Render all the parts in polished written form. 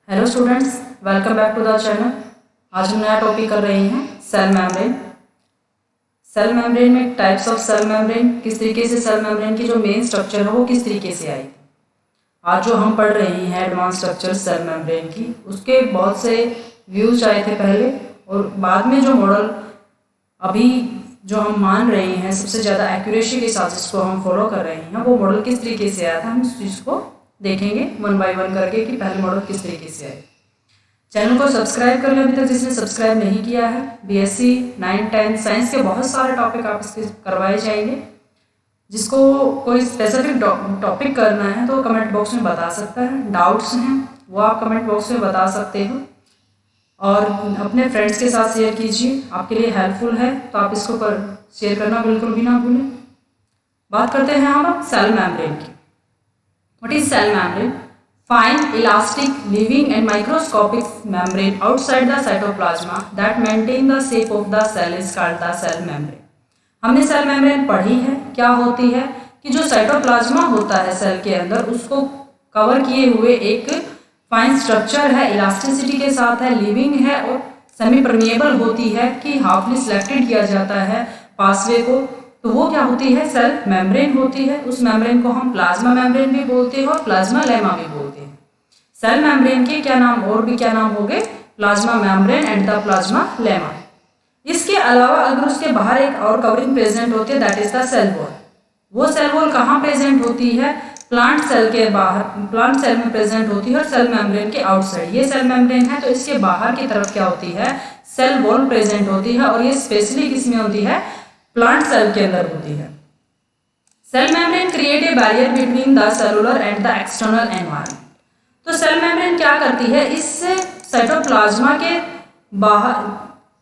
Hello students, welcome back to the channel. आज हम नया टॉपिक कर रहे हैं सेल मेम्ब्रेन। सेल मेम्ब्रेन में टाइप्स ऑफ सेल मेम्ब्रेन, किस तरीके से सेल मेम्ब्रेन की जो मेन स्ट्रक्चर है वो किस तरीके से आई। आज जो हम पढ़ रहे हैं एडवांस स्ट्रक्चर सेल मेम्ब्रेन की, उसके बहुत से व्यूज आए थे पहले, और बाद में जो मॉडल अभी जो हम मान रहे हैं सबसे ज़्यादा एक्यूरेसी के साथ जिसको हम फॉलो कर रहे हैं, वो मॉडल किस तरीके से आया था, हम इस चीज़ को देखेंगे वन बाय वन करके कि पहले मॉडल किस तरीके से आए। चैनल को सब्सक्राइब कर लें अभी तक जिसने सब्सक्राइब नहीं किया है। बीएससी 9, 10 साइंस के बहुत सारे टॉपिक आप इसके करवाए जाएंगे। जिसको कोई स्पेसिफिक टॉपिक करना है तो कमेंट बॉक्स में बता सकता है, डाउट्स हैं वो आप कमेंट बॉक्स में बता सकते हो, और अपने फ्रेंड्स के साथ शेयर कीजिए, आपके लिए हेल्पफुल है तो आप इसको शेयर करना बिल्कुल भी ना भूलें। बात करते हैं हम सेल मेम्ब्रेन की। What is cell membrane? Fine, elastic, living and microscopic membrane outside the cytoplasma that maintain the shape of the cell is called the cell membrane. हमने सेल मेम्ब्रेन पढ़ी है। क्या होती है कि जो साइटोप्लाज्मा होता है सेल के अंदर, उसको कवर किए हुए एक फाइन स्ट्रक्चर है, इलास्टिसिटी के साथ है, लिविंग है और सेमी परमिएबल होती है कि हाफली सिलेक्टेड किया जाता है पासवे को, तो वो क्या होती है, सेल मेम्ब्रेन होती है। उस मेम्ब्रेन को हम प्लाज्मा मेम्ब्रेन भी बोलते हैं और प्लाज्मा लेमा भी बोलते हैं। सेल मेम्ब्रेन के क्या नाम और भी क्या नाम हो गए, plasma membrane and the plasma lemma. इसके अलावा अगर उसके बाहर एक और कवरिंग प्रेजेंट होती है, that is the cell wall. वो सेल वॉल कहाँ प्रेजेंट होती है, प्लांट सेल के बाहर, प्लांट सेल में प्रेजेंट होती है और सेल मेम्ब्रेन के आउटसाइड। ये सेल मेम्ब्रेन है तो इसके बाहर की तरफ क्या होती है, सेल वॉल प्रेजेंट होती है, और ये स्पेशली किसमें होती है, प्लांट सेल के अंदर होती है। Cell membrane create a barrier between the cellular and the external environment. तो सेल मेम्ब्रेन क्या करती है, इससे साइटोप्लाज्मा के बाहर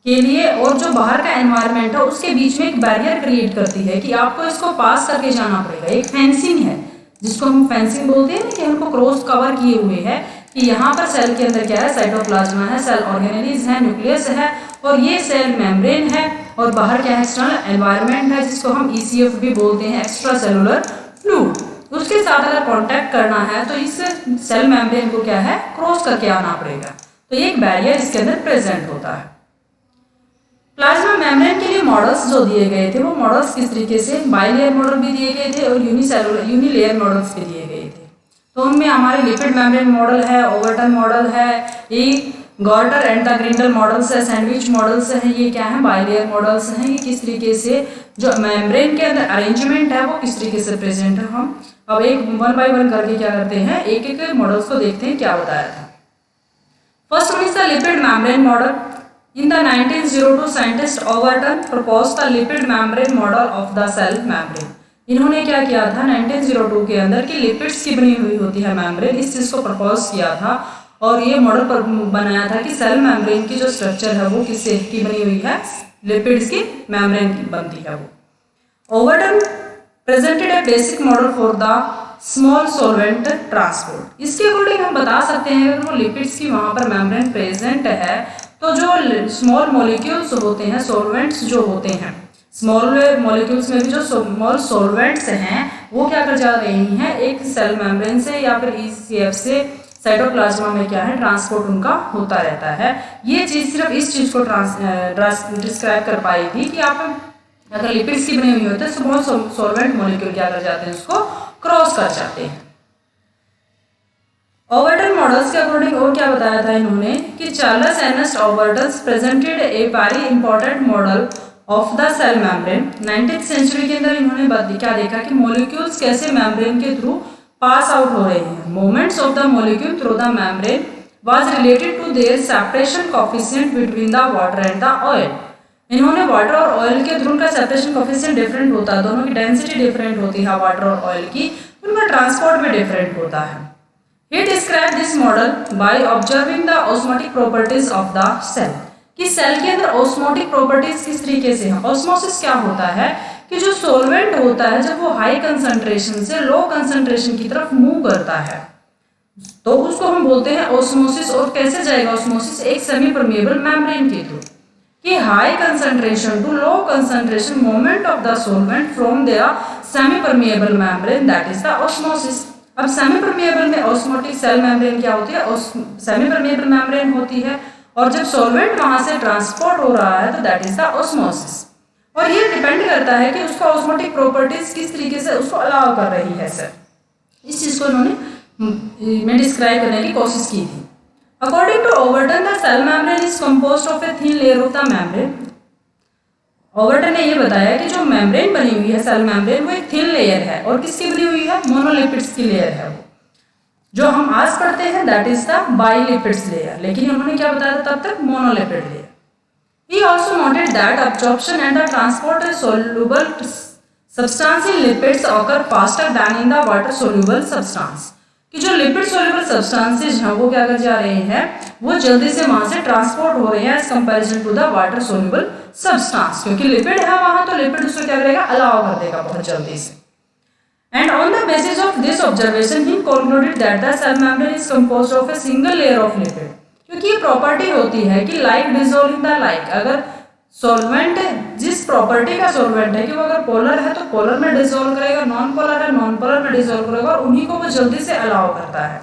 के लिए और जो बाहर का एनवायरनमेंट है उसके बीच में एक बैरियर क्रिएट करती है कि आपको इसको पास करके जाना पड़ेगा। एक फेंसिंग है जिसको हम फेंसिंग बोलते हैं कि उनको क्रॉस कवर किए हुए है कि यहाँ पर सेल के अंदर क्या है, साइटोप्लाज्मा है, सेल ऑर्गेनेलिज है, न्यूक्लियस है, और ये सेल मेम्ब्रेन है, और बाहर क्या है, एक्सटर्नल एनवायरनमेंट है जिसको हम ECF भी बोलते हैं, एक्स्ट्रा सेलुलर फ्लूइड। उसके साथ अगर कांटेक्ट करना है तो इस सेल मेम्ब्रेन को क्या है, क्रॉस करके आना पड़ेगा। तो ये एक बैरियर इसके अंदर प्रेजेंट होता है। प्लाज्मा मेम्ब्रेन के लिए मॉडल्स जो दिए गए थे वो मॉडल्स किस तरीके से, बाइलेयर मॉडल भी दिए गए थे और यूनिलेयर मॉडल्स भी दिए गए थे। तो उनमें हमारे लिपिड मेम्ब्रेन मॉडल है, ओवर्टन मॉडल है, ये गॉर्टर एंड द ग्रिंडल मॉडल्स है, सैंडविच मॉडल्स हैं, ये क्या है, बाइलेयर मॉडल्स हैं। ये किस तरीके से जो मेम्ब्रेन के अंदर अरेंजमेंट है वो किस तरीके से प्रेजेंट है। हम अब एक वन बाय वन करके क्या करते हैं, एक एक मॉडल्स को देखते हैं क्या बताया था। First one is the lipid membrane model. In the 1902 scientist Overton proposed the lipid membrane model of the cell membrane. इन्होंने क्या किया था 1902 के अंदर कि लिपिड्स की बनी हुई होती है मेम्ब्रेन, इस चीज को प्रपोज किया था और ये मॉडल पर बनाया था कि सेल मेम्ब्रेन की जो स्ट्रक्चर है वो किससे की बनी हुई है, लिपिड्स की मेम्ब्रेन की बनती है वो। Overton presented A basic model for the small solvent transport. इसके अकॉर्डिंग हम बता सकते हैं अगर वो लिपिड्स की वहां पर मेम्ब्रेन प्रेजेंट है तो जो स्मॉल मॉलिक्यूल्स होते हैं, सॉल्वेंट्स जो होते हैं, स्मॉल मॉलिक्यूल्स में भी जो स्मॉल सॉल्वेंट्स हैं वो क्या कर जा रही हैं, एक सेल मेम्ब्रेन से या फिर ECF से साइटोप्लाज्मा में क्या है, ट्रांसपोर्ट उनका होता रहता है। ये चीज़ सिर्फ इस चीज़ को डिस्क्राइब कर पाएगी कि आप अगर लिपिड्स की बनी हुई होती है स्मॉल सॉल्वेंट मॉलिक्यूल क्या कर जाते हैं, उसको क्रॉस कर जाते हैं। ओवर्टन मॉडल्स के अकॉर्डिंग और क्या बताया था इन्होंने कि Charles Ernest Overton presented a very important model of the cell membrane. 19th century के अंदर इन्होंने क्या देखा कि मॉलिक्यूल्स कैसे मेम्ब्रेन के थ्रू पास आउट हो रहे हैं। Movements of the molecule through the membrane was related to their separation coefficient between the water and the oil. इन्होंने वाटर और ऑयल के थ्रू का सेपरेशन कोएफिशिएंट डिफरेंट होता है, दोनों की डेंसिटी डिफरेंट होती है वाटर और ऑयल की, उनका ट्रांसपोर्ट भी डिफरेंट होता है। He described this model by observing the osmotic properties of the cell. कि सेल के अंदर ऑस्मोटिक प्रॉपर्टीज किस तरीके से है। ऑस्मोसिस क्या होता है कि जो सॉल्वेंट होता है जब वो हाई कंसंट्रेशन से लो कंसंट्रेशन की तरफ मूव करता है तो उसको हम बोलते हैं ऑस्मोसिस। और कैसे जाएगा ऑस्मोसिस, एक सेमी परमिएबल मेम्ब्रेन के थ्रू कि high concentration to low concentration movement of the solvent from their semi permeable membrane, that is the osmosis. अब सेमी परमिएबल में ऑस्मोटिक सेल मेम्ब्रेन क्या होती है, सेमी परमिएबल मेम्ब्रेन होती है, और जब सॉल्वेंट वहां से ट्रांसपोर्ट हो रहा है तो दैट इज द ऑस्मोसिस। और ये डिपेंड करता है कि उसका ऑस्मोटिक प्रॉपर्टीज किस तरीके से उसको अलाउ कर रही है सर। इस चीज को इन्होंने डिस्क्राइब करने की कोशिश की थी। According to Overton the cell membrane is composed of a thin layer of the membrane. Overton ने ये बताया कि जो मेम्ब्रेन बनी हुई है सेल मेम्ब्रेन वो एक थिन लेयर है, और किसकी बनी हुई है, मोनोलिपिड्स की लेयर है। वो जो हम आज पढ़ते हैं दैट इज द बाइलिपिड्स लेयर, लेकिन उन्होंने क्या बताया तब तक, मोनोलिपिड layer. He also noted that absorption and the transport of soluble substance in lipids occur faster than in the water soluble substance। कि जो लिपिड सोल्यूबल सब्सटेंसेज हैं वो क्या कर जा रहे हैं, वो जल्दी से वहां से ट्रांसपोर्ट हो रहे हैं as comparison to the water soluble substance, क्योंकि लिपिड है वहां तो लिपिड उसको क्या करेगा, अलाउ कर देगा बहुत जल्दी से। And on the basis of this observation, he concluded that the cell membrane is composed of a single layer of lipid। क्योंकि ये प्रॉपर्टी होती है कि लाइक डिसॉल्विंग द लाइक, अगर सॉल्वेंट जिस प्रॉपर्टी का सॉल्वेंट है कि वो अगर पोलर है तो पोलर में डिसॉल्व करेगा, नॉन पोलर है नॉन पोलर में डिसॉल्व करेगा, और उन्हीं को वो जल्दी से अलाउ करता है।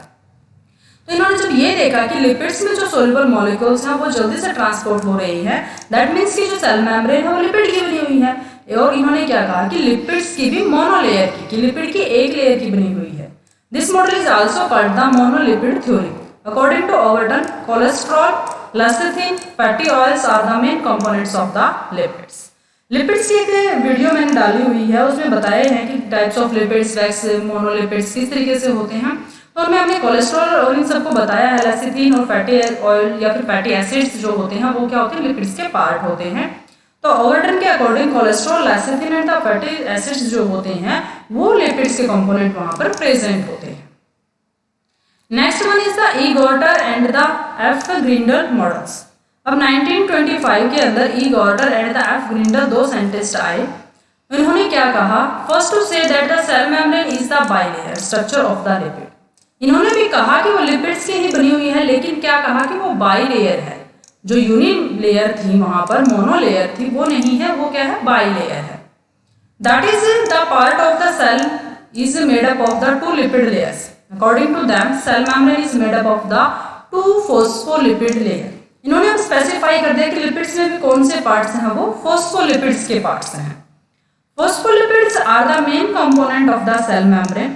तो इन्होंने जब ये देखा कि लिपिड्स में जो सोल्युबल मॉलिक्यूल्स हैं वो जल्दी से ट्रांसपोर्ट हो रही है, दैट मीन्स कि जो सेल मेम्ब्रेन है वो लिपिड की बनी हुई है। और इन्होंने क्या कहा कि लिपिड्स की भी मोनोलेयर की लिपिड की एक लेयर की बनी हुई है। This model is also called the monolipid theory. According to Overton, cholesterol, lecithin, fatty oils are the main components of the lipids। Lipids की एक वीडियो मैंने डाली हुई है, उसमें बताए हैं कि टाइप्स ऑफ लिपिड्स, वैक्स, मोनोलिपिड्स किस तरीके से होते हैं। तो उनमें हमने कोलेस्ट्रॉल और इन सबको बताया है। लेसिथिन और फैटी ऑयल या फिर फैटी एसिड्स जो होते हैं वो क्या होते हैं, लिपिड्स के पार्ट होते हैं। तो ओवर्टन के according cholesterol, lecithin and the fatty acids जो होते हैं वो लिपिड्स के कंपोनेंट वहां पर प्रेजेंट होते हैं। Next one is the E Gorter and the F Grendel models. अब 1925 के अंदर E Gorter and the F Grendel दो साइंटिस्ट आए। इन्होंने क्या कहा, first to say that the cell membrane is the bilayer structure of the lipid. इन्होंने भी कहा कि वो लिपिड्स की ही बनी हुई है, लेकिन क्या कहा कि वो बाइलेयर है। जो यूनि लेयर थी वहां पर, मोनो लेयर थी, वो नहीं है, वो क्या है, बाइलेयर है। That is the part of the cell is made up of the two lipid layers. According to them, cell membrane is made up of the two phospholipid layer। इन्होंने अब स्पेसिफाई कर दिया कि लिपिड्स में भी कौन से पार्ट्स हैं, वो फोस्फोलिपिड्स के पार्ट्स हैं। Phospholipids are the main component of the cell membrane.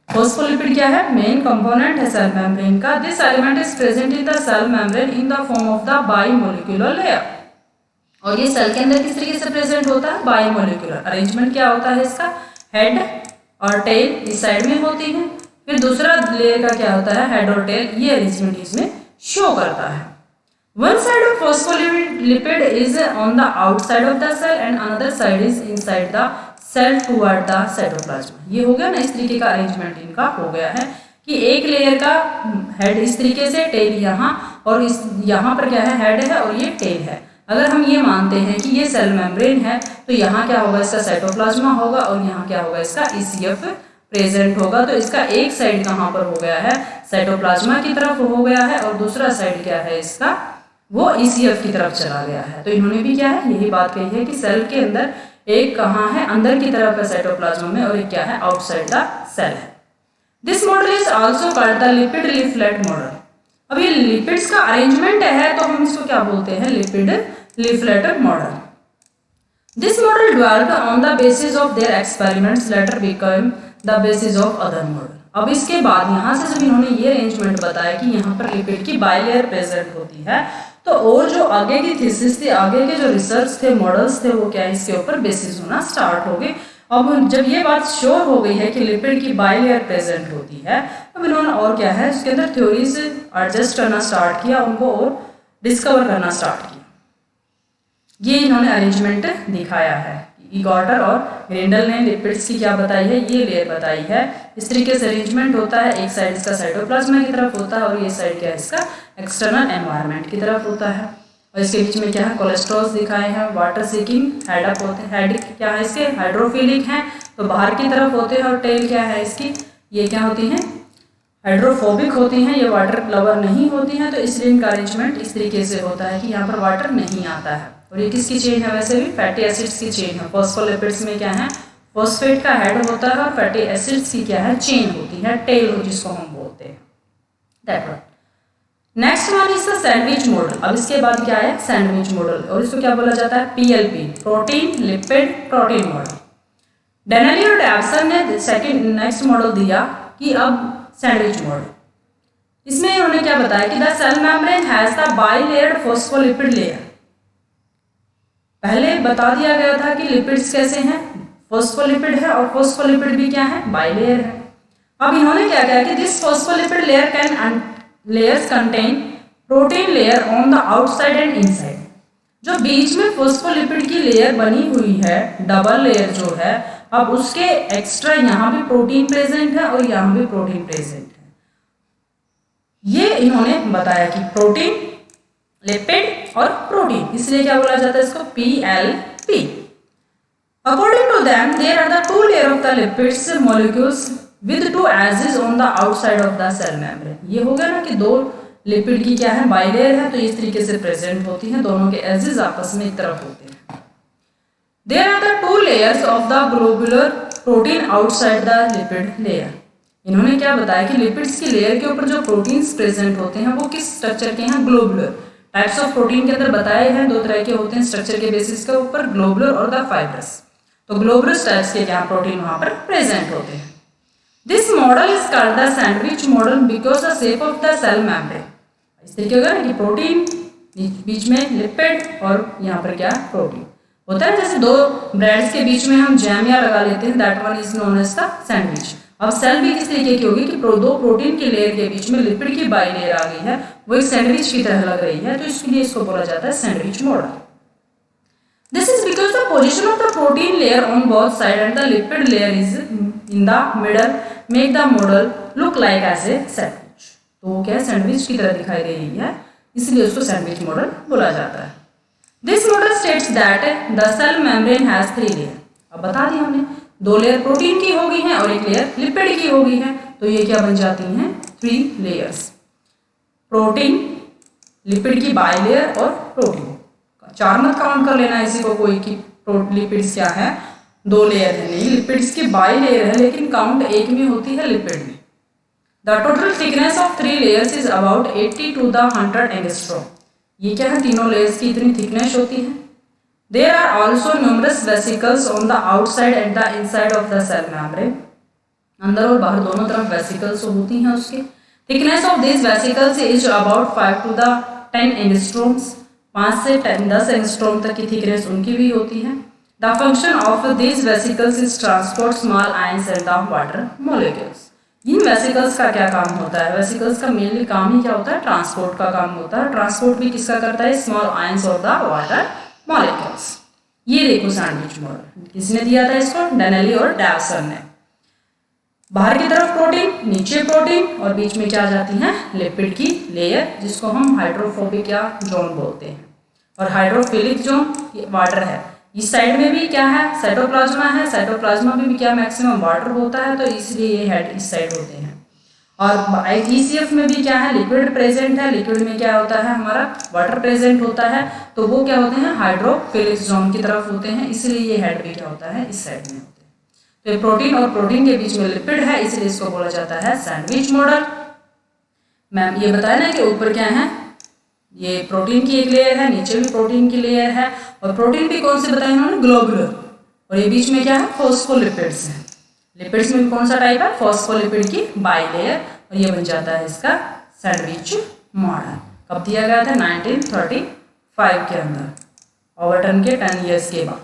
Phospholipid क्या है, मेन कंपोनेंट है सेल मेम्ब्रेन का। This element is present in the cell membrane in the form of the bimolecular layer. और ये cell के अंदर किस तरीके से प्रेजेंट होता है, बाइमोलिक्यूलर। अरेंजमेंट क्या होता है इसका, हेड और टेल इस साइड में होती है, फिर दूसरा लेयर का क्या होता है, हेड और टेल, ये अरेंजमेंट इसमें शो करता है। One side of phospholipid is on the outside of the cell and another side is inside the cell toward the cytoplasm. ये हो गया ना, इस तरीके का अरेंजमेंट इनका हो गया है कि एक लेयर का हेड इस तरीके से, टेल यहाँ, और इस यहाँ पर क्या है, हेड है और ये टेल है। अगर हम ये मानते हैं कि ये सेल मेम्ब्रेन है तो यहाँ क्या होगा, इसका साइटोप्लाज्मा होगा, और यहाँ क्या होगा, इसका ECF प्रेजेंट होगा। तो इसका एक साइड कहाँ पर हो गया है, साइटोप्लाज्मा की तरफ हो गया है, और दूसरा साइड क्या है इसका, वो ECF की तरफ चला गया है। तो इन्होंने भी क्या है, यही बात कही है कि सेल के अंदर एक कहाँ है, अंदर की तरफ है साइटोप्लाज्मा में, और एक क्या है, आउटसाइड द सेल है। This model is also called the lipid leaflet model. अब ये लिपिड्स का अरेंजमेंट है तो हम इसको क्या बोलते हैं, lipid leaflet model. This model developed on the basis of their experiments letter become the basis of other model. अब इसके बाद यहाँ से जब इन्होंने ये अरेंजमेंट बताया कि यहाँ पर लिपिड की बाइलेयर प्रेजेंट होती है, तो और जो आगे की थीसिस थी, आगे के जो रिसर्च थे, मॉडल्स थे, वो क्या इसके ऊपर बेसिस होना स्टार्ट हो गए। अब जब ये बात श्योर हो गई है कि लिपिड की बाइलेयर प्रेजेंट होती है, अब इन्होंने और क्या है, उसके अंदर थ्योरीज एडजस्ट करना स्टार्ट किया, उनको और डिस्कवर करना स्टार्ट किया। ये इन्होंने अरेंजमेंट दिखाया है। गॉर्टर और ग्रिंडल ने लिपिड्स की क्या बताई है, ये लेयर बताई है। इस तरीके से अरेंजमेंट होता है, एक साइड इसका साइटोप्लाज्मा की तरफ होता है और ये साइड क्या है, इसका एक्सटर्नल एनवायरनमेंट की तरफ होता है। और इसके बीच में क्या है, कोलेस्ट्रॉल दिखाए हैं, वाटर सीकिंग, हेड अप होते हैं, हेड क्या है इसके, हाइड्रोफिलिक हैं तो बाहर की तरफ होते हैं, और टेल क्या है इसकी, ये क्या होती हैं, हाइड्रोफोबिक होती हैं, ये वाटर लवर नहीं होती हैं। तो इसलिए इनका अरेंजमेंट इस तरीके से होता है कि यहाँ पर वाटर नहीं आता है। और ये किसकी चेन है, वैसे भी फैटी एसिड्स की चेन है। फॉस्फोलिपिड्स में क्या है, फॉस्फेट का हेड होता है और फैटी एसिड्स की क्या है, चेन होती है, टेल जिसको हम बोलते हैं, that one. Next one is the sandwich model. अब इसके बाद क्या है, सैंडविच मॉडल, और इसको क्या बोला जाता है, PLP, protein lipid protein model. Danielli और डैवसन ने सेकंड नेक्स्ट मॉडल दिया कि अब सैंडविच मॉडल। इसमें उन्होंने क्या बताया कि the cell membrane has the bilayered phospholipid layer. पहले बता दिया गया था कि लिपिड्स कैसे हैं, फॉस्फोलिपिड है, और फॉस्फोलिपिड भी क्या है, बाइलेयर है। अब इन्होंने क्या किया कि this phospholipid layer can layers contain protein layer on the outside and inside. जो बीच में फॉस्फोलिपिड की लेयर बनी हुई है, डबल लेयर जो है, अब उसके एक्स्ट्रा यहाँ भी प्रोटीन प्रेजेंट है और यहाँ भी प्रोटीन प्रेजेंट है। ये इन्होंने बताया कि प्रोटीन, लिपिड और प्रोटीन, इसलिए क्या बोला जाता है इसको, PLP। According to them there are the two layer of the lipids molecules with two edges on the outside of the cell membrane. ये हो गया ना कि दो लिपिड की क्या है, बाइलेयर है, तो इस तरीके से प्रेजेंट होती हैं, दोनों के एजेस आपस में एक तरफ होते हैं। There are the two layers of the globular protein outside the lipid layer. इन्होंने क्या बताया कि लिपिड्स की लेयर के ऊपर जो प्रोटीन्स प्रेजेंट होते हैं वो किस स्ट्रक्चर के हैं, ग्लोबुलर। टाइप्स ऑफ प्रोटीन के अंदर बताए हैं, दो तरह के होते हैं स्ट्रक्चर के बेसिस के ऊपर, ग्लोबुलर और द फाइब्रस। तो ग्लोबुलर टाइप्स के क्या प्रोटीन वहां पर प्रेजेंट होते हैं। This model is called the sandwich model because the shape of the cell membrane. इस तरीके का कि प्रोटीन बीच में लिपिड और यहाँ पर क्या प्रोटीन होता है, जैसे दो ब्रेड्स के बीच में हम जैम या लगा लेते हैं, that one is known as the sandwich. अब सेल भी किस तरीके की होगी कि दो प्रोटीन की लेयर के बीच में लिपिड की बाई लेयर आ गई है, वो एक सैंडविच की तरह लग रही है, तो इसलिए इसको बोला जाता है sandwich model. This is because the position of the protein layer on both side and the lipid layer is in the middle make the model look like as a sandwich. तो वो क्या है, सैंडविच की तरह दिखाई दे रही है, इसलिए उसको सैंडविच मॉडल बोला जाता है। This model states that the cell membrane has 3 layer. अब बता दी हमने, 2 लेयर प्रोटीन की हो गई हैं और 1 लेयर लिपिड की हो गई है, तो ये क्या बन जाती हैं, 3 लेयर्स, प्रोटीन, लिपिड की बाई लेयर और प्रोटीन। 4 मत काउंट कर लेना इसी को कोई कि लिपिड्स क्या है, 2 लेयर है, नहीं लिपिड्स की बाई लेयर है, लेकिन काउंट एक में होती है लिपिड में। The total thickness of 3 layers is about 80 to the 100 angstrom. ये क्या है, तीनों लेयर्स की इतनी थिकनेस होती है। There are also numerous vesicles on the outside and the inside of the cell membrane। अंदर और बाहर दोनों तरफ वेसिकल्स होती हैं उसके। Thickness of this vesicles is about 5 to the 10 angstroms. 5 से 10 एंगस्ट्रॉम तक की थिकनेस उनकी भी होती है। The function of this vesicles is transport small ions and the water molecules. In vesicles का क्या काम होता है, वेसिकल्स का मेनली काम ही क्या होता है, ट्रांसपोर्ट का काम होता है। ट्रांसपोर्ट भी किसका करता है, small ions of the water molecules. ये देखो सैंडविच मॉडल किसने दिया था इसको, डेनेली और डैवसन ने। बाहर की तरफ प्रोटीन, नीचे प्रोटीन और बीच में क्या जाती है, लिपिड की लेयर, जिसको हम हाइड्रोफोबिक या जोन बोलते हैं, और हाइड्रोफिलिक जोन वाटर है। इस साइड में भी क्या है, साइटोप्लाज्मा है, साइटोप्लाज्मा में भी क्या मैक्सिमम वाटर होता है, तो इसलिए ये हेड इस साइड होते हैं। और ECF में भी क्या है, लिक्विड प्रेजेंट है, लिक्विड में क्या होता है हमारा, वाटर प्रेजेंट होता है, तो वो क्या होते हैं, हाइड्रोफिलिक जोन की तरफ होते हैं, इसलिए ये हेड भी क्या होता है, इस साइड में होते हैं। तो ये प्रोटीन और प्रोटीन के बीच में लिपिड है, इसलिए इसको बोला जाता है सैंडविच मॉडल। मैम ये बताया ना कि ऊपर क्या है, ये प्रोटीन की एक लेयर है, नीचे भी प्रोटीन की लेयर है, और प्रोटीन भी कौन से बताए उन्होंने, ग्लोबुलर, और ये बीच में क्या है, फॉस्फोलिपिड्स है। लिपिड्स में कौन सा टाइप है, फॉस्फोलिपिड की बाई लेयर, और ये बन जाता है इसका सैंडविच मॉडल। कब दिया गया था, 1935 के अंदर, ओवरटन के 10 ईयर्स के बाद।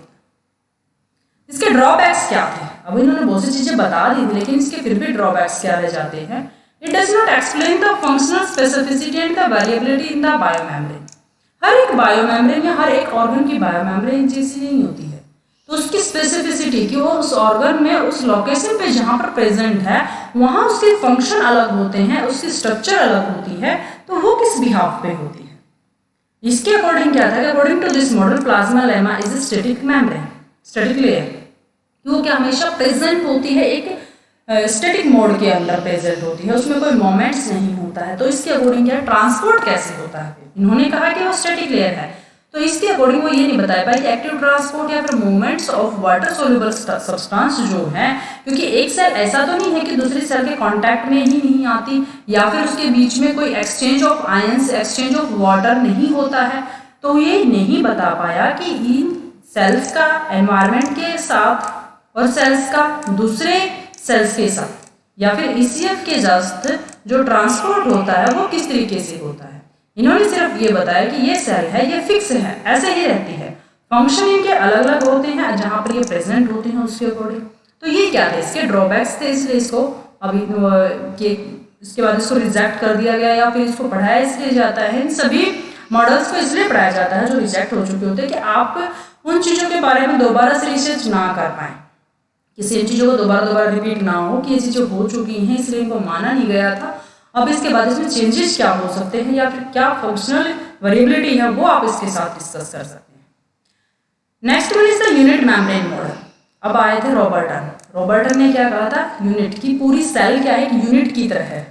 इसके ड्रॉबैक्स क्या थे, अब इन्होंने बहुत सी चीजें बता दी थी, लेकिन इसके फिर भी ड्रॉबैक्स क्या रह जाते हैं। It does not explain the functional specificity and the variability in the biomembrane. हर एक बायोमेम्ब्रेन या हर एक ऑर्गन की बायोमेम्ब्रेन जैसी नहीं होती है, तो उसकी स्पेसिफिसिटी कि वो उस ऑर्गन में उस लोकेशन पे जहाँ पर प्रेजेंट है वहाँ उसके फंक्शन अलग होते हैं, उसकी स्ट्रक्चर अलग होती है, तो वो किस बिहाफ पे होती है। इसके अकॉर्डिंग क्या था, according to this model plasmalemma is a static membrane, static layer, वो क्या हमेशा प्रेजेंट होती है, एक स्टैटिक मोड के अंदर प्रेजेंट होती है, उसमें कोई मोमेंट्स नहीं होता है। तो इसके अकॉर्डिंग क्या ट्रांसपोर्ट कैसे होता है, इन्होंने कहा कि वो स्टैटिक लेयर है, तो इसके अकॉर्डिंग वो ये नहीं बता पाई कि एक्टिव ट्रांसपोर्ट या फिर movements of water soluble substance जो है, क्योंकि एक सेल ऐसा तो नहीं है कि दूसरी सेल के कांटेक्ट में ही नहीं आती या फिर उसके बीच में कोई exchange of ions, exchange of water नहीं होता है। तो ये नहीं बता पाया कि इन सेल्स का एनवायरनमेंट के साथ और सेल्स का दूसरे सेल्स के साथ या फिर ईसीएफ के जस्ट जो ट्रांसपोर्ट होता है वो किस तरीके से होता है। इन्होंने सिर्फ ये बताया कि ये सेल है, ये फिक्स है, ऐसे ही रहती है, फंक्शन इनके अलग अलग होते हैं जहाँ पर ये प्रेजेंट होते हैं उसके अकॉर्डिंग। तो ये क्या थे, इसके ड्रॉबैक्स थे, इसलिए इसको अभी इसके बाद इसको रिजेक्ट कर दिया गया या फिर इसको पढ़ाया इसलिए जाता है। इन सभी मॉडल्स को इसलिए पढ़ाया जाता है जो रिजेक्ट हो चुके होते हैं कि आप उन चीज़ों के बारे में दोबारा से रिसर्च ना कर पाएँ, किसी इन चीज़ों को दोबारा रिपीट ना हो कि ये चीज़ें हो चुकी हैं इसलिए इनको माना नहीं गया था। अब इसके बाद इसमें चेंजेस क्या हो सकते हैं या फिर क्या फंक्शनल वेरिएबिलिटी है वो आप इसके साथ डिस्कस कर सकते हैं। Next one is the unit membrane model. अब आए थे रॉबर्टन। रॉबर्टन ने क्या कहा था, यूनिट की पूरी सेल क्या है, एक यूनिट की तरह है।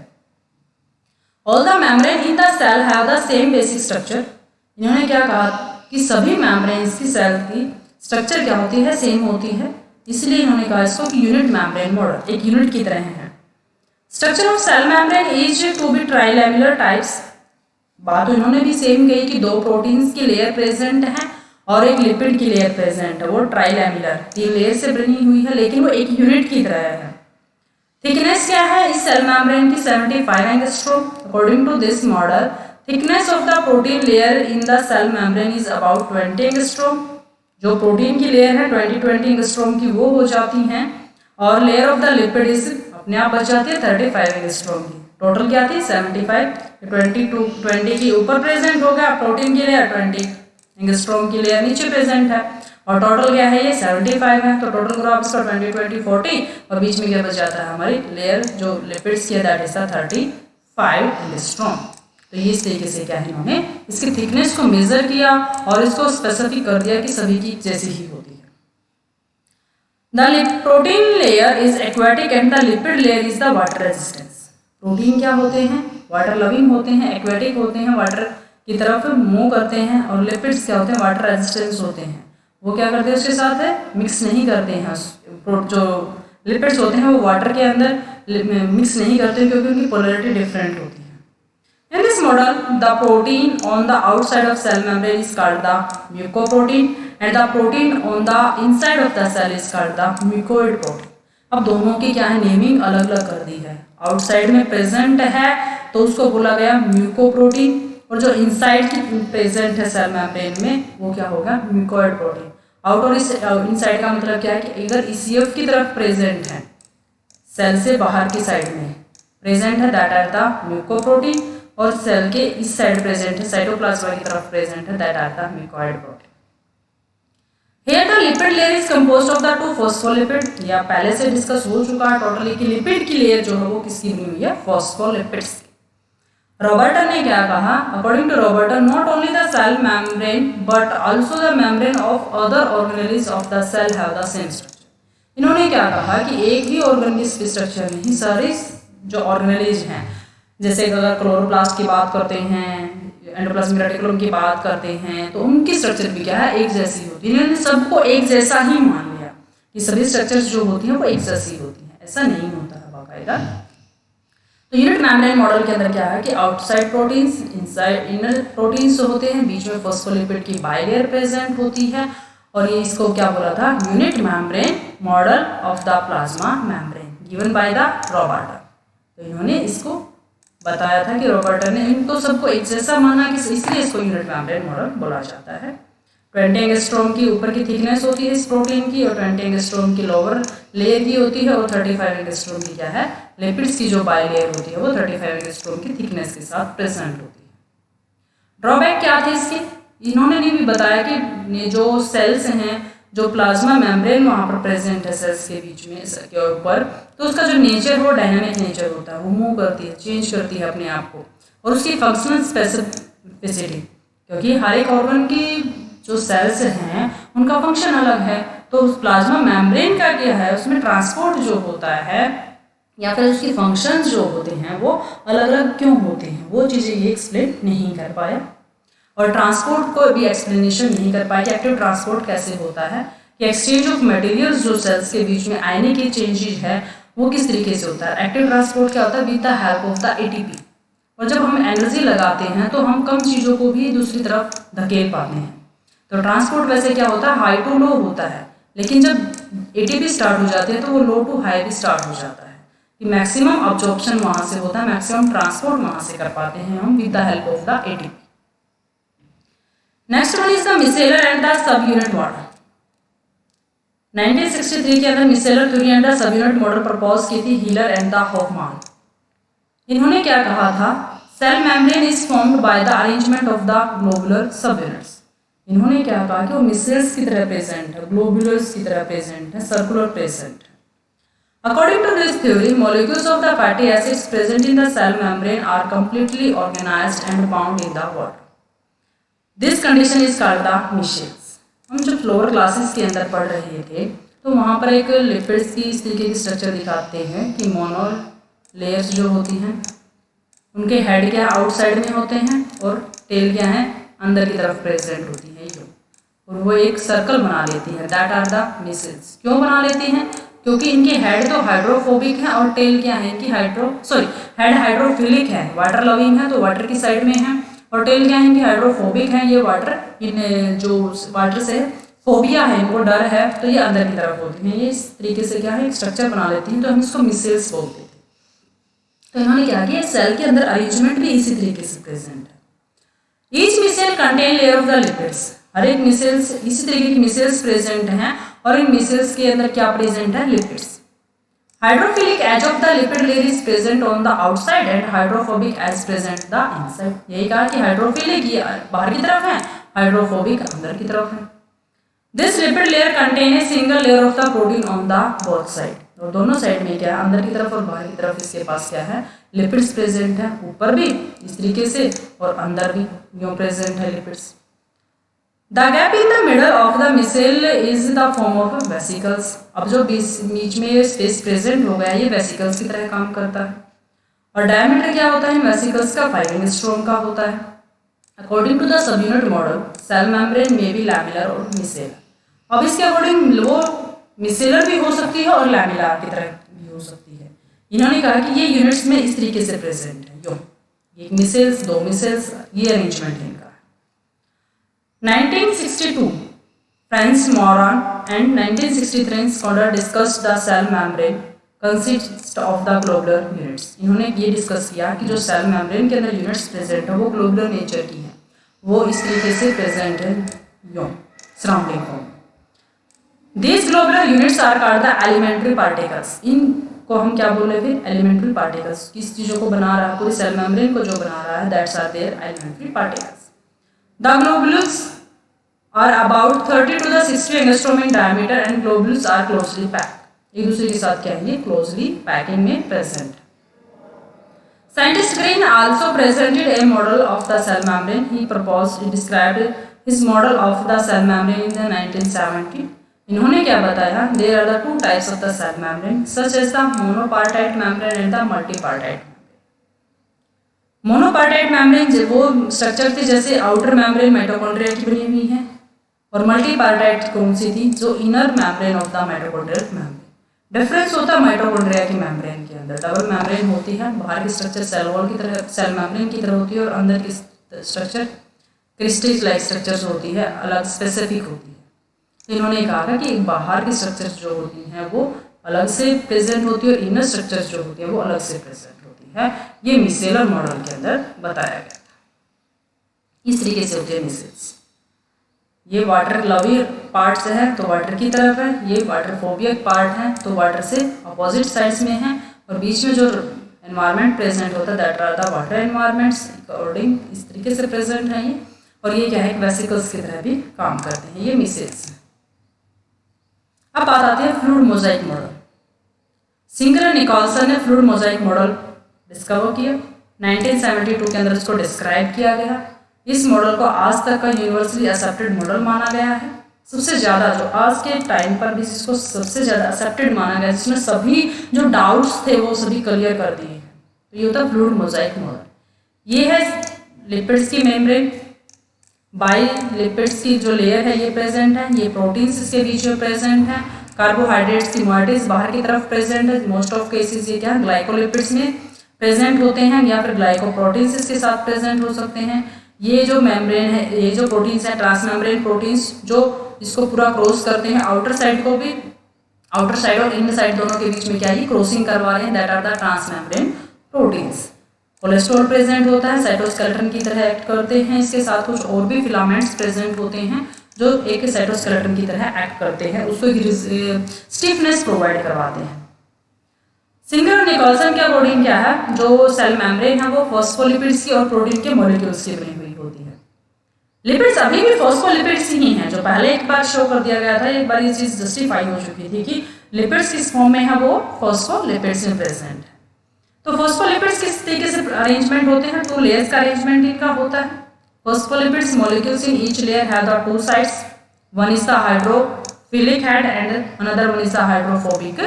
All the membrane in the cell have the same basic structure. इन्होंने क्या कहा कि सभी मेम्ब्रेन्स की सेल की स्ट्रक्चर क्या होती है, सेम होती है, इसलिए इन्होंने कहा इसको कि यूनिट मेम्ब्रेन मॉडल, एक यूनिट की तरह है। Structure of cell membrane is to be trilamellar types. बात तो इन्होंने भी सेम कही कि दो प्रोटीन्स की लेयर प्रेजेंट है और एक लिपिड की लेयर प्रेजेंट है, वो ट्राइलेमुलर 3 लेयर से बनी हुई है लेकिन वो एक यूनिट की तरह है। थिकनेस क्या है इस सेल मेम्ब्रेन की, 75 angstrom. According to this model thickness of the protein layer in the cell membrane is about 20 angstrom. जो प्रोटीन की लेयर है 20 एंगस्ट्रोम की वो हो जाती हैं और layer of the lipid is अपने आप बच जाती है 35 एंगस्ट्रोम की। टोटल क्या थी 75, 20 की ऊपर प्रेजेंट हो गया प्रोटीन की लेयर, 20 एंगस्ट्रोम की लेयर नीचे प्रेजेंट है और टोटल क्या है ये 75 है। तो टोटल करो आप इसका 20 20 40 और बीच में क्या बच जाता है हमारी लेयर जो लिपिड्स की है, दैट इज 35 एंगस्ट्रोम। तो ये इस तरीके से क्या है, इन्होंने इसकी थिकनेस को मेजर किया और इसको स्पेसिफिक कर दिया कि सभी की जैसी ही होती है। The protein layer is aquatic and the lipid layer is the water resistance. Protein क्या होते हैं, वाटर लविंग होते हैं, एक्वेटिक होते हैं, वाटर की तरफ मूव करते हैं और लिपिड्स क्या होते हैं, वाटर रेजिस्टेंस होते हैं। वो क्या करते हैं उसके साथ है मिक्स नहीं करते हैं। जो लिपिड्स होते हैं वो वाटर के अंदर मिक्स नहीं करते क्योंकि उनकी पोलैरिटी डिफरेंट होती है। In this model, the protein on the outside of cell membrane is called the mucoprotein and the protein on the inside of the cell is called the mucoid protein. अब दोनों की क्या है naming अलग अलग कर दी है। आउटसाइड में प्रेजेंट है तो उसको बोला गया म्यूकोप्रोटीन और जो इनसाइड की प्रेजेंट है सेल मेम्ब्रेन में वो क्या होगा म्यूकोइड प्रोटीन। आउट और इनसाइड का मतलब क्या है कि अगर ईसीएफ की तरफ प्रेजेंट है, सेल से बाहर की साइड में प्रेजेंट है, दैट आर द म्यूकोप्रोटीन और सेल के इस साइड प्रेजेंट है, साइटोप्लाज्मा की तरफ प्रेजेंट है, that are the mucoid protein. Here the lipid layer is composed of the 2 phospholipid। या पहले से डिस्कस हो चुका है टोटली कि लिपिड की लेयर जो है वो किसकी बनी हुई है, फॉस्फोलिपिड्स की। रॉबर्टन ने क्या कहा, according to Robertson not only the cell membrane but also the membrane of other organelles of the cell have the same structure. इन्होंने क्या कहा कि एक ही ऑर्गेनेल्स की स्ट्रक्चर नहीं, सारी जो ऑर्गेनेल्स हैं जैसे अगर क्लोरोप्लास्ट की बात करते हैं, एंडोप्लाज्मिक रेटिकुलम की बात करते हैं तो उनकी स्ट्रक्चर भी क्या है एक जैसी होती है। इन्होंने सबको एक जैसा ही मान लिया कि सभी स्ट्रक्चर्स जो होती हैं वो एक जैसी होती हैं, ऐसा नहीं होता है बाकायदा। तो यूनिट मेम्ब्रेन मॉडल के अंदर क्या है कि outside proteins, inside inner proteins होते हैं, बीच में फॉस्फोलिपिड की बाइलेयर प्रेजेंट होती है और ये इसको क्या बोला था, unit membrane model of the plasma membrane given by the Robertson. तो इन्होंने इसको बताया था कि रॉबर्टन ने इनको सबको एक जैसा माना कि इसलिए इसको यूनिट मेम्ब्रेन मॉडल बोला जाता है। 20 एंगस्ट्रोम की ऊपर की थिकनेस होती है इस प्रोटीन की और 20 एंगस्ट्रोम की लोअर लेयर की होती है और 35 एंगस्ट्रोम की क्या है लिपिड्स की जो बाई लेयर होती है वो 35 एंगस्ट्रोम की थिकनेस के साथ प्रेजेंट होती है। ड्रॉबैक क्या थे इसके, इन्होंने ने भी बताया कि जो सेल्स हैं, जो प्लाज्मा मेम्ब्रेन वहाँ पर प्रेजेंट है सेल्स के बीच में के ऊपर, तो उसका जो नेचर वो डायनामिक नेचर होता है, वो मूव करती है, चेंज करती है अपने आप को और उसकी फंक्शनल स्पेसिफिसिटी, क्योंकि हर एक ऑर्गन की जो सेल्स हैं उनका फंक्शन अलग है। तो उस प्लाज्मा मेम्ब्रेन का क्या है, उसमें ट्रांसपोर्ट जो होता है या फिर उसकी फंक्शंस जो होते हैं वो अलग अलग क्यों होते हैं, वो चीज़ें ये एक्सप्लेन नहीं कर पाया। और ट्रांसपोर्ट को भी एक्सप्लेनेशन नहीं कर पाए कि एक्टिव ट्रांसपोर्ट कैसे होता है, कि एक्सचेंज ऑफ मटेरियल्स जो सेल्स के बीच में आयनिक की चेंजेज है वो किस तरीके से होता है। एक्टिव ट्रांसपोर्ट क्या होता है, with the help of the ATP. और जब हम एनर्जी लगाते हैं तो हम कम चीज़ों को भी दूसरी तरफ धकेल पाते हैं। तो ट्रांसपोर्ट वैसे क्या होता है, हाई टू लो होता है, लेकिन जब एटीपी स्टार्ट हो जाते हैं तो वो लो टू हाई भी स्टार्ट हो जाता है, कि मैक्सिमम अब्जॉर्प्शन वहाँ से होता है, मैक्सिमम ट्रांसपोर्ट वहाँ से कर पाते हैं हम with the help of the ATP. Next one is the micellar and the subunit model. 1963 के अंदर micellar theory and the subunit model propose की थी हीलर एंड द हॉफमान। इन्होंने क्या कहा था, cell membrane is formed by the arrangement of the globular subunits. इन्होंने क्या कहा कि वो मिसेल्स की तरह प्रेजेंट है, ग्लोबुलर्स की तरह प्रेजेंट है, सर्कुलर प्रेजेंट है। According to this theory, molecules of the fatty acids present in the cell membrane are completely organised and bound in the water. This condition is called the micelles. हम जब floor classes के अंदर पढ़ रहे थे तो वहाँ पर एक लिपिड्स की इस तरीके की स्ट्रक्चर दिखाते हैं कि मोनो लेयर्स जो होती हैं उनके हेड क्या आउटसाइड में होते हैं और टेल क्या है अंदर की तरफ प्रेजेंट होती है ये, और वो एक सर्कल बना लेती है, दैट आर द मिसेल्स। क्यों बना लेती हैं, क्योंकि इनके हेड तो हाइड्रोफोबिक है और टेल क्या है इनकी हेड हाइड्रोफिलिक है, वाटर लविंग है तो वाटर की साइड में है, और टेल क्या है इनकी हाइड्रोफोबिक है, ये वाटर इन जो वाटर से फोबिया है, इनको डर है, तो ये अंदर की तरफ होती हैं। ये इस तरीके से क्या है एक स्ट्रक्चर बना लेती हैं, तो हम इसको मिसेल्स बोलते थे। तो इन्होंने क्या किया, सेल के अंदर अरेंजमेंट भी इसी तरीके से प्रेजेंट है। Each micelle contain layer of the lipids. हर एक मिसेल्स इसी तरीके की मिसेल्स प्रेजेंट हैं, और इन मिसेल्स के अंदर क्या प्रेजेंट है, lipids. Hydrophilic edge of the lipid layer is present on the outside and hydrophobic edge present the inside. यही कहा कि हाइड्रोफिलिक ये बाहर की तरफ है, हाइड्रोफोबिक अंदर की तरफ है। This lipid layer contain a single layer of the protein on the both side. और दोनों साइड में क्या है, अंदर की तरफ और बाहर की तरफ इसके पास क्या है, लिपिड्स प्रेजेंट है, ऊपर भी इस तरीके से और अंदर भी यूं प्रेजेंट है lipids. The gap in the middle of the micelle is the form of vesicles. अब जो बीच में स्पेस प्रेजेंट हो गया ये वेसिकल्स की तरह काम करता है। और डायमीटर क्या होता है इन वेसिकल्स का, 5 एंगस्ट्रॉम का होता है। According to the subunit model, cell membrane में भी लैमिलर और मिसेलर। अब इसके अकॉर्डिंग वो मिसेलर भी हो सकती है और लैमिलर की तरह भी हो सकती है। इन्होंने कहा कि ये यूनिट्स में इस तरीके से प्रेजेंट है, यो एक मिसेल्स, दो मिसेल्स, ये अरेंजमेंट है इनका। 1962 France Moran and 1963 scholar discussed the cell membrane consist of the globular units. इन्होंने ये डिस्कस किया कि जो सेल मेम्ब्रेन के अंदर यूनिट्स प्रेजेंट है वो ग्लोबुलर नेचर की है, वो इस तरीके से प्रेजेंट है यो surrounding form. These globular units are called the elementary particles। इनको हम क्या बोल रहे थे, elementary particles। किस चीज़ों को बना रहा है, पूरी सेल मेम्ब्रेन को जो बना रहा है, that's are their elementary particles। The globules are about 30 to the 60 angstrom in diameter and globules are closely packed। एक दूसरे के साथ क्या है, ये closely packing में present। Scientist Green also presented a model of the cell membrane। He described his model of the cell membrane in the 1970। इन्होंने क्या बताया, there are the 2 types of the cell membrane such as the monopartite membrane and the multipartite. Monopartite membrane वो structure थी जैसे outer membrane mitochondria की बनी हुई है, और मल्टीपार्टाइट कौन सी थी, जो inner membrane of the mitochondrial membrane. Difference होता है माइटोकॉन्ड्रिया की मेम्ब्रेन के अंदर डबल मेम्ब्रेन होती है, बाहर की स्ट्रक्चर सेल वॉल की तरह सेल मेम्ब्रेन की तरह होती है, और अंदर की स्ट्रक्चर क्रिस्टल लाइक स्ट्रक्चर होती है, अलग स्पेसिफिक होती है। तो इन्होंने कहा कि बाहर की स्ट्रक्चर्स जो होती हैं वो अलग से प्रेजेंट होती है और इनर स्ट्रक्चर्स जो होती है वो अलग से प्रेजेंट होती है। ये मिसेलर मॉडल के अंदर बताया गया था। इस तरीके से होती है मिसेल्स। ये वाटर लवी पार्ट्स है तो वाटर की तरफ है, ये वाटर फोबिक पार्ट है तो वाटर से अपोजिट साइड्स में है, और बीच में जो एनवायरनमेंट प्रेजेंट होता है that are the water environments according इस तरीके से प्रेजेंट है ये। और ये क्या है, वेसिकल्स की तरह भी काम करते हैं, ये मिसेल्स हैं। अब बात आती है fluid mosaic model. Singer Nicolson ने फ्लूइड मोजाइक मॉडल डिस्कवर किया 1972 के अंदर, इसको डिस्क्राइब किया गया। इस मॉडल को आज तक का यूनिवर्सली एक्सेप्टेड मॉडल माना गया है। सबसे ज़्यादा जो आज के टाइम पर भी जिसको सबसे ज़्यादा एक्सेप्टेड माना गया, जिसमें सभी जो डाउट्स थे वो सभी क्लियर कर दिए हैं, तो ये होता है फ्लूइड मोजाइक मॉडल। ये है लिपिड्स की मेम्ब्रेन, बाई लिपिड्स की जो लेयर है ये प्रेजेंट है, ये प्रोटीन्स इसके बीच में प्रेजेंट है, कार्बोहाइड्रेट्स की मोइटीज बाहर की तरफ प्रेजेंट है। मोस्ट ऑफ केसेस ये क्या ग्लाइकोलिपिड्स में प्रेजेंट होते हैं या फिर ग्लाइकोप्रोटीन्स इसके साथ प्रेजेंट हो सकते हैं। ये जो मेम्ब्रेन है, ये जो प्रोटीन्स है ट्रांसमेम्ब्रेन प्रोटीन्स जो इसको पूरा क्रॉस करते हैं, आउटर साइड को भी, आउटर साइड और इनर साइड दोनों के बीच में क्या है क्रॉसिंग करवा रहे हैं, that are the transmembrane proteins. Cholesterol present होता है, साइटोस्केलेटन की तरह एक्ट करते हैं, इसके साथ कुछ और भी फिलामेंट्स प्रेजेंट होते हैं जो एक साइटोस्केलेटन की तरह एक्ट करते हैं, उसको स्टिफनेस प्रोवाइड करवाते हैं। सिंगर और निकोलसन के अकॉर्डिंग क्या है, जो सेल मेम्ब्रेन है वो फॉस्फोलिपिड्स की और प्रोटीन के मॉलिक्यूल्स की बनी हुई होती है। लिपिड्स अभी भी फॉस्फोलिपिड्स ही हैं, जो पहले एक बार शो कर दिया गया था, एक बार ये चीज जस्टिफाई हो चुकी थी कि लिपिड्स किस फॉर्म में है, वो फॉस्फोलिपिड्स में प्रेजेंट है। तो फॉस्फोलिपिड्स किस तरीके से अरेंजमेंट होते हैं, 2 लेयर्स का अरेंजमेंट इनका होता है। Phospholipids molecules in each layer have the 2 sides, one is the hydrophilic head and another one is the hydrophobic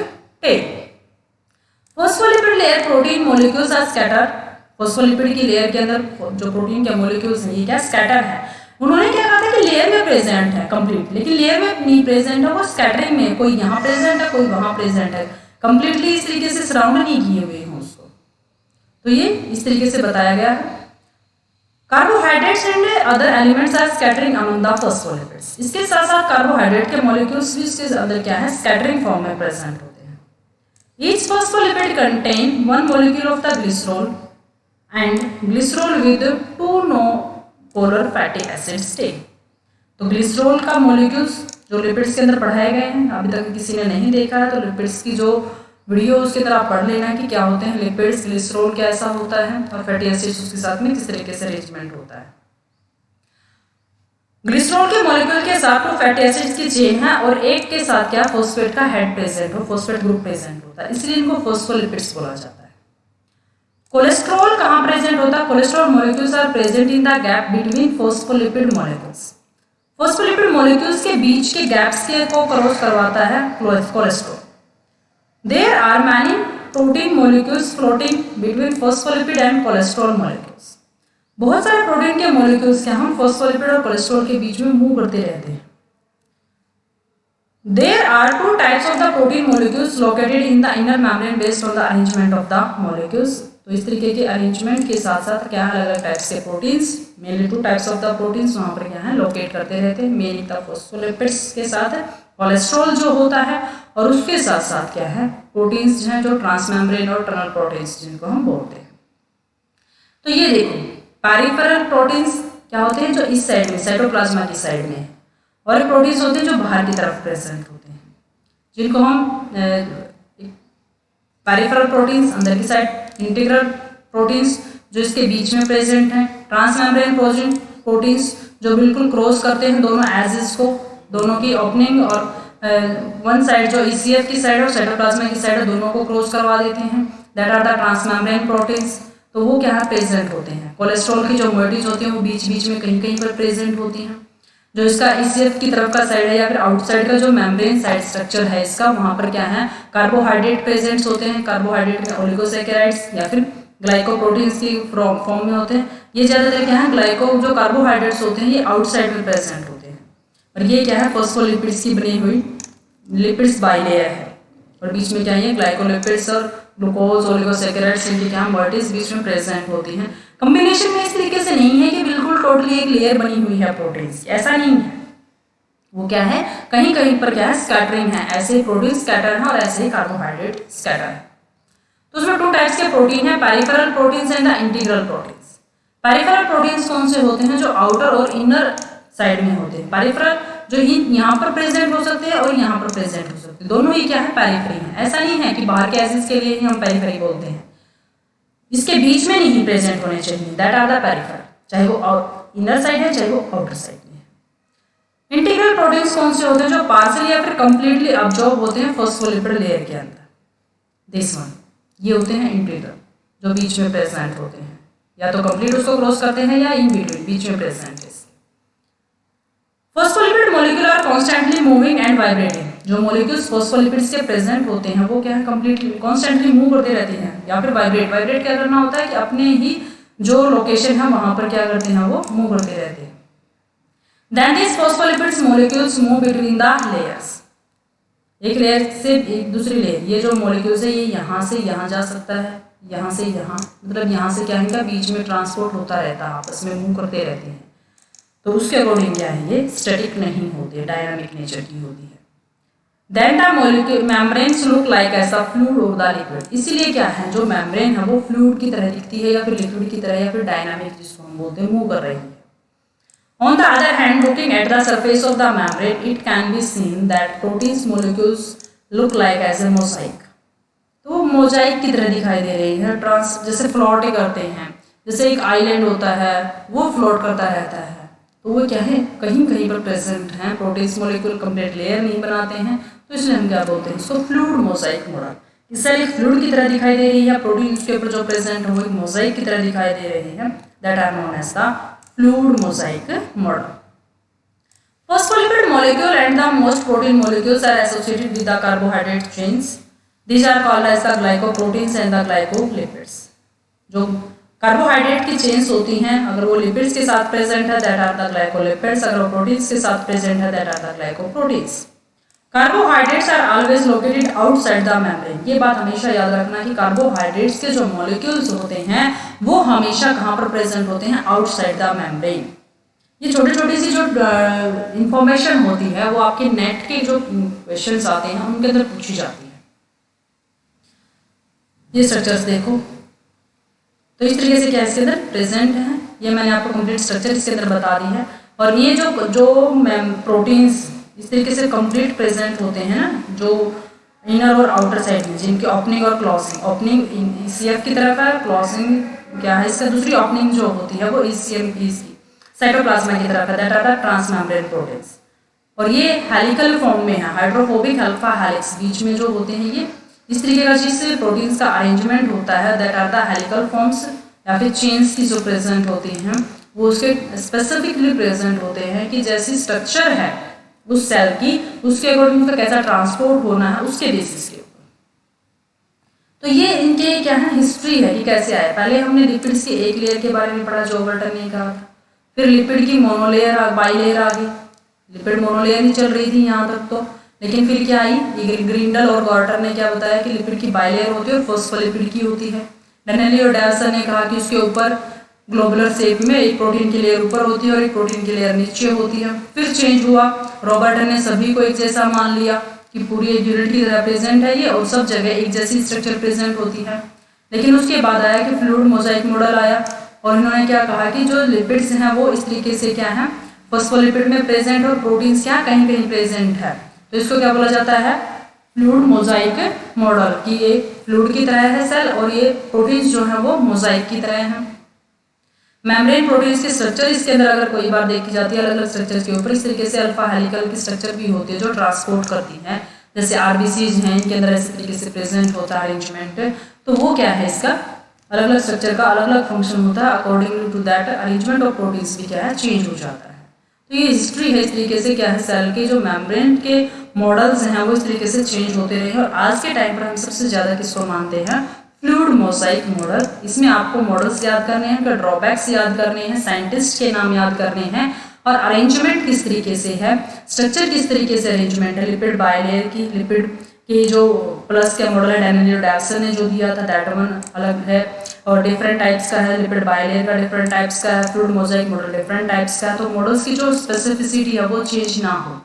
tail. Phospholipid layer protein molecules are scatter, phospholipid की लेयर के अंदर जो प्रोटीन के molecules हैं ये क्या स्कैटर है। उन्होंने क्या कहा था कि लेयर में प्रेजेंट है कंप्लीट, लेकिन लेयर में नहीं प्रेजेंट है, वो स्कैटरिंग में, कोई यहाँ प्रेजेंट है कोई वहां प्रेजेंट है, कंप्लीटली इस तरीके से सराउंड नहीं किए हुए हैं उसको। तो ये इस तरीके से बताया गया है। Carbohydrates and other elements are scattering among the phospholipids. इसके साथ साथ कार्बोहाइड्रेट के मॉलिक्यूल्स भी इसके अंदर क्या है स्कैटरिंग फॉर्म में प्रेजेंट होते हैं। Each phospholipid contain one molecule of the glycerol and glycerol with 2 non-polar fatty acids chain। तो ग्लिसरॉल का मॉलिक्यूल्स जो लिपिड्स के अंदर पढ़ाए गए हैं, अभी तक किसी ने नहीं देखा है तो लिपिड्स की जो वीडियो उसके तरह आप पढ़ लेना कि क्या होते हैं लिपिड्स, ग्लिसरॉल कैसा होता है और फैटी एसिड्स उसके साथ में किस तरीके से अरेंजमेंट होता है। ग्लिसरॉल के मॉलिक्यूल के साथ 2 फैटी एसिड्स की चेन है और एक के साथ क्या फॉस्फेट का हेड प्रेजेंट हो, फॉस्फेट ग्रुप प्रेजेंट होता है, इसलिए इनको फॉस्फोलिपिड्स बोला जाता है। कोलेस्ट्रॉल कहाँ प्रेजेंट होता है, cholesterol molecules are present in the gap between phospholipid molecules. Phospholipid molecules के बीच के गैप्स के को क्रॉस करवाता है cholesterol. There are many protein molecules floating between phospholipid and cholesterol molecules. बहुत सारे प्रोटीन के मॉलिक्यूल्स क्या हम फॉस्फोलिपिड और कोलेस्ट्रॉल के बीच में मूव करते रहते हैं। There are 2 types of the protein molecules located in the inner membrane based on the arrangement of the molecules। तो इस तरीके के अरेंजमेंट के साथ साथ क्या है अलग अलग टाइप्स के proteins, mainly 2 types of the proteins वहाँ पर क्या है लोकेट करते रहते हैं। मेनली द फॉस्फोलिपिड्स के साथ कोलेस्ट्रॉल जो होता है और उसके साथ साथ क्या है प्रोटीन्स हैं जो ट्रांसमेम्ब्रेन और टनल प्रोटीन्स जिनको हम बोलते हैं। तो ये देखो पेरिफेरल प्रोटीन्स क्या होते हैं जो इस साइड में साइटोप्लाज्मा की साइड में, और प्रोटीन्स होते हैं जो बाहर की तरफ प्रेजेंट होते हैं जिनको हम पेरिफेरल प्रोटीन्स अंदर की साइड, इंटीग्रल प्रोटीन्स जो इसके बीच में प्रेजेंट हैं, ट्रांसमेम्ब्रेन प्रोटीन्स जो बिल्कुल क्रॉस करते हैं दोनों एजेस को, दोनों की ओपनिंग और वन साइड जो ईसीएफ की साइड और साइटोप्लाज्मा की साइड दोनों को क्रॉस करवा देते हैं, that are the transmembrane proteins. तो वो क्या है प्रेजेंट होते हैं। कोलेस्ट्रॉल की जो मोइटीज होती हैं वो बीच बीच में कहीं कहीं पर प्रेजेंट होती हैं। जो इसका ईसीएफ की तरफ का साइड है या फिर आउटसाइड का जो मेम्ब्रेन साइड स्ट्रक्चर है इसका, वहाँ पर क्या है कार्बोहाइड्रेट प्रेजेंट्स होते हैं। कार्बोहाइड्रेट में ओलिगोसैकेराइड्स या फिर ग्लाइकोप्रोटीन्स की फॉर्म में होते हैं। ये ज़्यादातर क्या है ग्लाइको जो कार्बोहाइड्रेट्स होते हैं ये आउटसाइड में प्रेजेंट होते हैं, और ये क्या है फॉस्फोलिपिड्स की बनी हुई लिपिड्स बाइलेयर है, और बीच में क्या है ग्लाइकोलिपिड्स और ग्लूकोज ओलिगोसैकेराइड्स इनकी क्या मोइटीज बीच में प्रेजेंट होती हैं। कॉम्बिनेशन में इस तरीके से नहीं है कि बिल्कुल टोटली एक लेयर बनी हुई है प्रोटीन्स, ऐसा नहीं है। वो क्या है कहीं कहीं पर क्या है स्कैटरिंग है, ऐसे प्रोटीन स्कैटर है और ऐसे ही कार्बोहाइड्रेट स्कैटर है। तो उसमें 2 टाइप्स के प्रोटीन है, peripheral proteins and the integral proteins. Peripheral proteins कौन से होते हैं जो आउटर और इनर साइड में होते हैं। पेरिफेरल जो यहाँ पर प्रेजेंट हो सकते हैं और यहाँ पर प्रेजेंट हो सकते हैं, दोनों ही क्या है पेरिफेरी है। ऐसा नहीं है कि बाहर के एसिड्स के लिए ही हम पेरिफेरी बोलते हैं, इसके बीच में नहीं प्रेजेंट होने चाहिए, दैट आर द पेरिफेरल, चाहे वो इनर साइड है चाहे वो आउटर साइड में है। इंटीग्रल प्रोटीन्स कौन से होते हैं जो पार्शियली या फिर कंप्लीटली अब्जॉर्ब होते हैं फॉस्फोलिपिड लेयर के अंदर, दिस वन, ये होते हैं इंटीग्रल जो बीच में प्रेजेंट होते हैं, या तो कंप्लीट उसको क्रॉस करते हैं या इन बिटवीन बीच में प्रेजेंट है। Phospholipid molecule are constantly moving and vibrating. जो मॉलिक्यूल्स फॉस्फोलिपिड्स के प्रेजेंट होते हैं वो क्या है कंप्लीटली कॉन्स्टेंटली मूव करते रहते हैं, या फिर वाइब्रेट क्या करना होता है कि अपने ही जो लोकेशन है वहां पर क्या करते हैं वो मूव करते रहते हैं। Then this phospholipids molecules move between the layers, एक लेयर से एक दूसरी लेयर, ये जो मॉलिक्यूल्स है ये यहाँ से यहाँ जा सकता है, यहाँ से यहाँ, मतलब यहाँ से क्या है, बीच में ट्रांसपोर्ट होता रहता है, आपस में मूव करते रहते हैं। तो उसके अकॉर्डिंग क्या है, ये स्टैटिक नहीं होती, डायनामिक नेचर की होती है। Then the molecule membranes look like as a fluid और द लिक्विड, इसीलिए क्या है जो मेम्ब्रेन है वो फ्लूइड की तरह दिखती है, या फिर लिक्विड की तरह, या फिर डायनामिक जिसको हम बोलते हैं, मूव कर रही है। On the other hand, looking at the surface of the membrane, it can be seen that proteins molecules look like as a mosaic. तो मोजाइक की तरह दिखाई दे रही है, जैसे फ्लोट करते हैं, जैसे एक आइलैंड होता है वो फ्लोट करता रहता है, तो वो क्या है, कहीं कहीं पर प्रेजेंट हैं। प्रोटीन्स मोलिक्यूल कंप्लीट लेयर नहीं बनाते हैं, तो इसलिए हम क्या बोलते हैं इसको, फ्लूइड मोजाइक मॉडल। इससे एक फ्लूइड की तरह दिखाई दे रही है, प्रोटीन के ऊपर जो प्रेजेंट है वो एक मोजाइक की तरह दिखाई दे रही है, that are known as the fluid mosaic model. Phospholipid molecule and the most protein molecules are associated with the carbohydrate chains. These are called as the glycoproteins and the glycolipids. जो carbohydrate की chains होती हैं, अगर वो lipids के साथ present है that are the glycolipids, अगर वो प्रोटीन्स के साथ प्रेजेंट है that are the glycoproteins. Carbohydrates are always located outside the membrane, ये बात हमेशा याद रखना कि कार्बोहाइड्रेट्स के जो मॉलिक्यूल्स होते हैं वो हमेशा कहाँ पर प्रेजेंट होते हैं, आउटसाइड द मेम्ब्रेन। ये छोटी छोटी सी जो इंफॉर्मेशन होती है वो आपके नेट के जो क्वेश्चंस आते हैं उनके अंदर पूछी जाती है। ये स्ट्रक्चर्स देखो, तो इस तरीके से क्या इसके अंदर प्रेजेंट है, ये मैंने आपको कंप्लीट स्ट्रक्चर इसके अंदर बता दी है। और ये जो प्रोटीन्स इस तरीके से कंप्लीट प्रेजेंट होते हैं ना, जो इनर और आउटर साइड में, जिनकी ओपनिंग और क्लोजिंग, ओपनिंग ECF की तरफ है, क्लोजिंग क्या है इसका, दूसरी ओपनिंग जो होती है वो ECM साइटोप्लाज्मा की तरफ है, that are the transmembrane proteins. और ये हेलिकल फॉर्म में है, हाइड्रोफोबिक अल्फा हेलिक्स बीच में जो होते हैं, ये इस तरीके का चीज से प्रोटीन्स का अरेंजमेंट होता है, that are the helical forms, या फिर चेन्स की जो प्रेजेंट होती हैं वो उसके स्पेसिफिकली प्रेजेंट होते हैं कि जैसी स्ट्रक्चर है उस सेल की, उसके अकॉर्डिंग उसका कैसा ट्रांसपोर्ट होना है उसके बेसिस के ऊपर। तो ये इनके क्या है, हिस्ट्री है कि कैसे आया। पहले हमने लिपिड्स की एक लेयर के बारे में पढ़ा जो ओवरटन ने कहा था, फिर लिपिड की मोनोलेयर बाइलेयर आ गई, लिपिड मोनोलेयर ही चल रही थी यहाँ तक तो, लेकिन फिर क्या आई, ग्रिंडल और गॉर्टर ने क्या बताया कि लिपिड की बाइलेयर होती है और फॉस्फोलिपिड की होती है। डनेली और डेल्सन ने कहा कि उसके ऊपर ग्लोबुलर शेप में एक प्रोटीन की लेयर ऊपर होती है और एक प्रोटीन की लेयर नीचे होती है। फिर चेंज हुआ, रॉबर्टन ने सभी को एक जैसा मान लिया कि पूरी एक यूनिट की तरह प्रेजेंट है ये, और सब जगह एक जैसी स्ट्रक्चर प्रेजेंट होती है। लेकिन उसके बाद आया कि फ्लूइड मोजाइक मॉडल आया, और इन्होंने क्या कहा कि जो लिपिड्स हैं वो इस तरीके से क्या है, फॉस्फोलिपिड में प्रेजेंट, और प्रोटीन्स क्या कहीं कहीं प्रेजेंट है, तो इसको क्या बोला जाता है, फ्लूइड मोजाइक मॉडल, कि ये फ्लूइड की तरह है सेल और ये प्रोटीन्स जो है वो मोजाइक की तरह है। मेम्ब्रेन प्रोटीन्स की स्ट्रक्चर इसके अंदर अगर कोई बार देखी जाती है अलग अलग स्ट्रक्चर के ऊपर, इस तरीके से अल्फा हेलिकल की स्ट्रक्चर भी होती है जो ट्रांसपोर्ट करती है, जैसे RBCs हैं इनके अंदर इस तरीके से प्रेजेंट होता है अरेंजमेंट, तो वो क्या है, इसका अलग अलग स्ट्रक्चर का अलग अलग फंक्शन होता है, according to that arrangement of proteins भी क्या है, चेंज हो जाता है। तो ये हिस्ट्री है इस तरीके से क्या है, सेल के जो मेम्ब्रेन के मॉडल्स हैं वो इस तरीके से चेंज होते रहे हैं। और आज के टाइम पर हम सबसे ज्यादा किसको मानते हैं, फ्लूइड मोजाइक मॉडल। इसमें आपको मॉडल्स याद करने हैं, उनके ड्रॉबैक्स याद करने हैं, साइंटिस्ट के नाम याद करने हैं, और अरेंजमेंट किस तरीके से है, स्ट्रक्चर किस तरीके से अरेंजमेंट है, लिपिड बाइलेयर की, लिपिड की जो प्लस का मॉडल है डैनियल डैल्सन ने जो दिया था दैट वन अलग है, और डिफरेंट टाइप्स का है, लिपिड बाइलेयर का डिफरेंट टाइप्स का है, fluid mosaic model different types का है। तो मॉडल्स की जो स्पेसिफिसिटी है वो चेंज ना हो,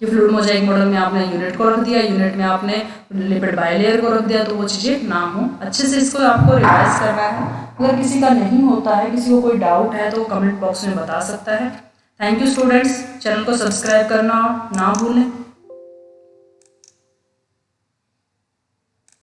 कि फ्लूइड मोजाइक मॉडल में आपने यूनिट को रख दिया, यूनिट में आपने लिपिड बाइलेयर को रख दिया, तो वो चीज़ें ना हो। अच्छे से इसको आपको रिवाइज करना है। अगर किसी का नहीं होता है, किसी को कोई डाउट है तो कमेंट बॉक्स में बता सकता है। थैंक यू स्टूडेंट्स, चैनल को सब्सक्राइब करना ना भूलें।